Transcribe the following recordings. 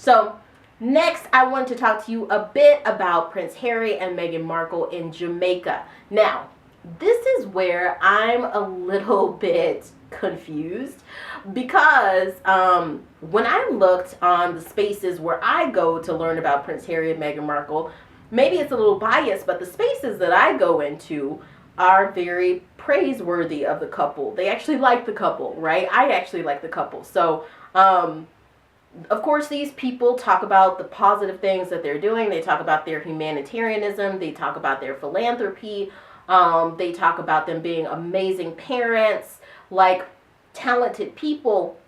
So next, I want to talk to you a bit about Prince Harry and Meghan Markle in Jamaica. Now, this is where I'm a little bit confused because when I looked on the spaces where I go to learn about Prince Harry and Meghan Markle, maybe it's a little biased, but the spaces that I go into are very praiseworthy of the couple. They actually like the couple, right? I actually like the couple. So, of course, these people talk about the positive things that they're doing. They talk about their humanitarianism. They talk about their philanthropy. They talk about them being amazing parents, like talented people.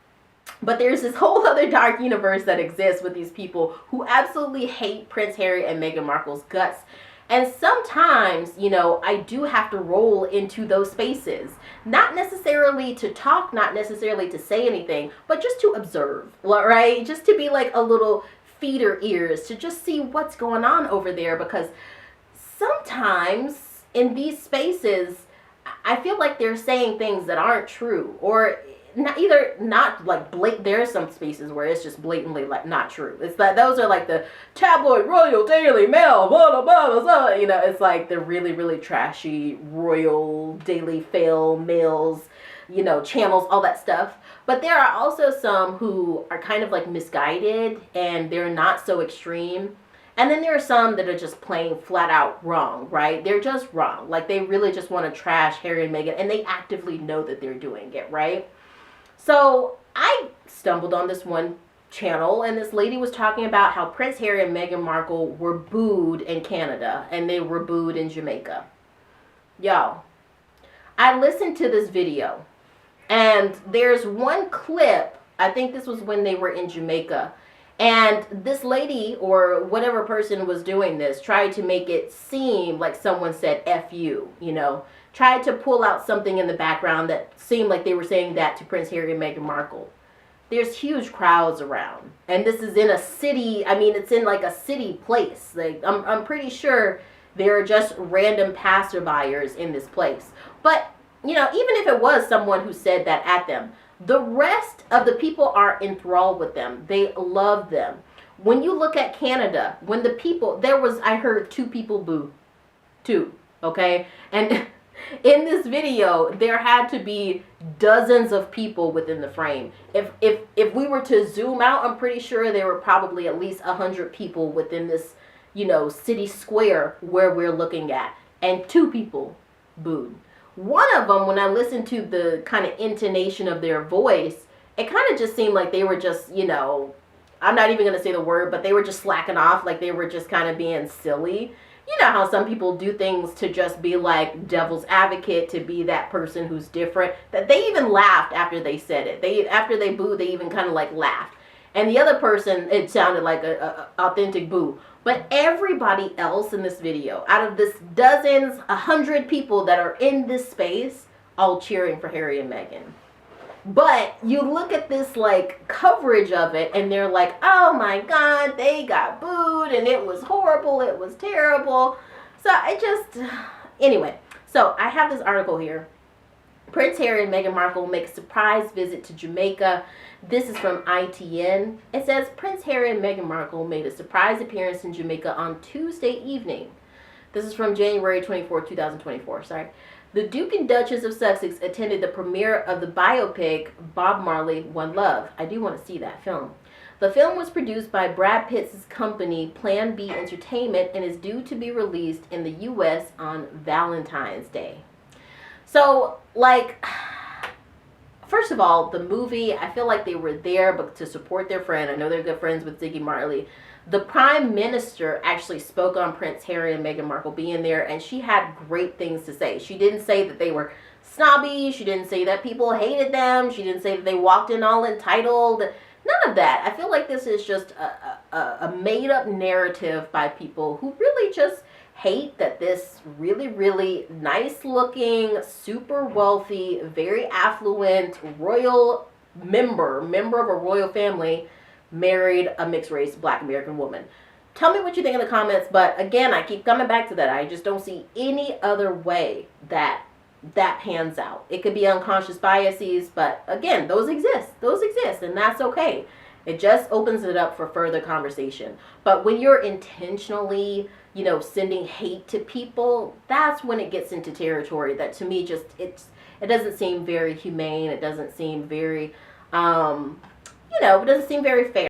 But there's this whole other dark universe that exists with these people who absolutely hate Prince Harry and Meghan Markle's guts. And sometimes, you know, I do have to roll into those spaces. Not necessarily to talk, not necessarily to say anything, but just to observe, right? Just to be like a little feeder ears, to just see what's going on over there. Because sometimes in these spaces, I feel like they're saying things that aren't true, or not like blatant. There are some spaces where it's just blatantly like not true. It's that those are like the tabloid royal daily mail, blah blah blah blah. You know, it's like the really really trashy royal daily fail mails, you know, channels, all that stuff. But there are also some who are kind of like misguided and they're not so extreme. And then there are some that are just plain flat out wrong, right? They're just wrong. Like they really just want to trash Harry and Meghan, and they actively know that they're doing it, right? So I stumbled on this one channel, and this lady was talking about how Prince Harry and Meghan Markle were booed in Canada and they were booed in Jamaica. Y'all, I listened to this video, and there's one clip, I think this was when they were in Jamaica, and this lady or whatever person was doing this tried to make it seem like someone said F you, you know. Tried to pull out something in the background that seemed like they were saying that to Prince Harry and Meghan Markle. There's huge crowds around. And this is in a city, I mean, it's in like a city place. Like, I'm pretty sure there are just random passerbyers in this place. But, you know, even if it was someone who said that at them, the rest of the people are enthralled with them. They love them. When you look at Canada, when the people, I heard 2 people boo. 2, okay? And in this video, there had to be dozens of people within the frame. If we were to zoom out, I'm pretty sure there were probably at least 100 people within this, you know, city square where we're looking at. And 2 people booed. One of them, when I listened to the kind of intonation of their voice, it kind of just seemed like they were just, you know, I'm not even going to say the word, but they were just slacking off, like they were just kind of being silly. You know how some people do things to just be like devil's advocate, to be that person who's different, that they even laughed after they said it. After they booed, they even kind of like laughed. And the other person, it sounded like a authentic boo. But everybody else in this video, out of this dozens, 100 people that are in this space, all cheering for Harry and Meghan. But you look at this like coverage of it and they're like, oh my God, they got booed and it was horrible, it was terrible. So anyway, so I have this article here. Prince Harry and Meghan Markle make a surprise visit to Jamaica. This is from ITN. It says Prince Harry and Meghan Markle made a surprise appearance in Jamaica on Tuesday evening. This is from January 24, 2024, sorry. The Duke and Duchess of Sussex attended the premiere of the biopic Bob Marley, One Love. I do want to see that film. The film was produced by Brad Pitt's company, Plan B Entertainment, and is due to be released in the U.S. on Valentine's Day. So, like, first of all, the movie, I feel like they were there to support their friend. I know they're good friends with Ziggy Marley. The Prime Minister actually spoke on Prince Harry and Meghan Markle being there, and she had great things to say. She didn't say that they were snobby. She didn't say that people hated them. She didn't say that they walked in all entitled. None of that. I feel like this is just a made-up narrative by people who really just hate that this really, really nice-looking, super wealthy, very affluent royal member of a royal family married a mixed-race Black American woman. Tell me what you think in the comments, but again, I keep coming back to that. I just don't see any other way that pans out. It could be unconscious biases, but again, those exist, and that's okay. It just opens it up for further conversation. But when you're intentionally, you know, sending hate to people, that's when it gets into territory that to me just it doesn't seem very humane. It doesn't seem very you know, it doesn't seem very fair.